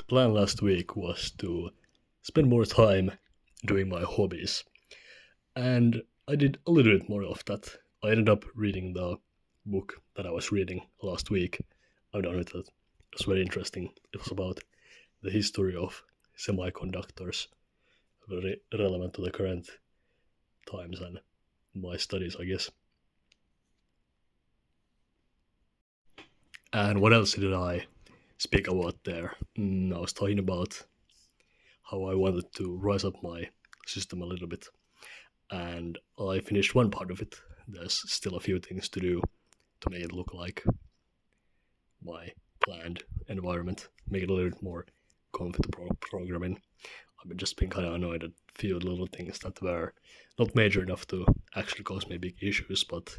plan last week was to spend more time doing my hobbies, and I did a little bit more of that. I ended up reading the book that I was reading last week. I've done it. It was very interesting. It was about the history of semiconductors, very relevant to the current times and my studies, I guess. And what else did I speak about there? I was talking about how I wanted to rise up my system a little bit, and I finished one part of it. There's still a few things to do to make it look like my planned environment, make it a little bit more comfortable programming. I've just been kind of annoyed at a few little things that were not major enough to actually cause me big issues, but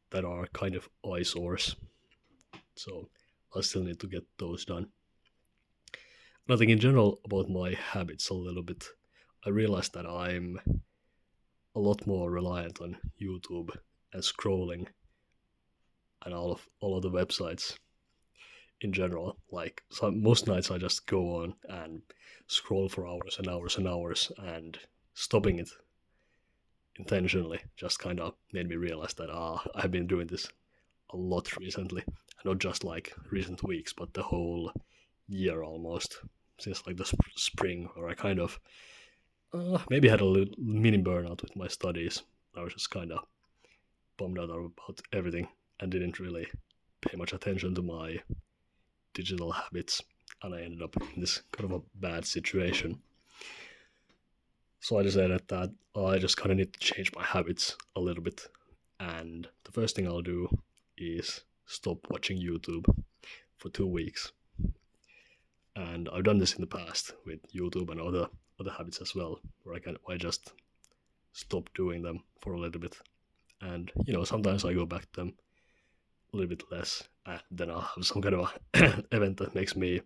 that are kind of eyesores. So I still need to get those done. Nothing in general about my habits a little bit. I realized that I'm a lot more reliant on YouTube and scrolling and all of the websites in general. Like most nights I just go on and scroll for hours and hours and hours, and stopping it intentionally just kind of made me realize that I've been doing this a lot recently. Not just like recent weeks, but the whole year almost, since like the spring, where I kind of maybe had a little mini burnout with my studies. I was just kind of bummed out about everything and didn't really pay much attention to my digital habits, and I ended up in this kind of a bad situation. So I decided that I just kind of need to change my habits a little bit, and the first thing I'll do is stop watching YouTube for 2 weeks. And I've done this in the past with YouTube and other habits as well, where I just stop doing them for a little bit, and sometimes I go back to them a little bit less, and then I'll have some kind of a event that makes me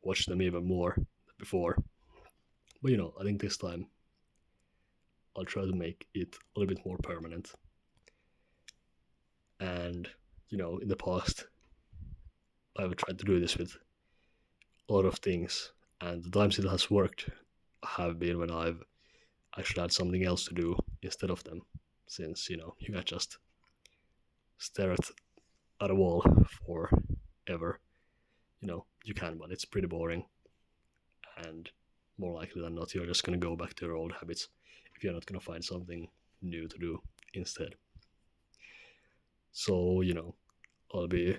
watch them even more than before. But I think this time I'll try to make it a little bit more permanent. And in the past I've tried to do this with a lot of things, and the times it has worked have been when I've actually had something else to do instead of them, since you can't just stare at a wall forever. You can, but it's pretty boring, and more likely than not you're just going to go back to your old habits if you're not going to find something new to do instead. So I'll be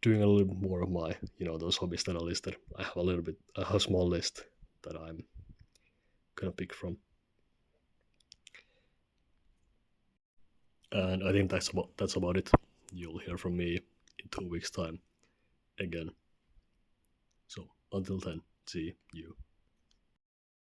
doing a little bit more of my those hobbies that I listed. I have a small list that I'm gonna pick from, and I think that's about it. You'll hear from me in 2 weeks time again. So until then, see you.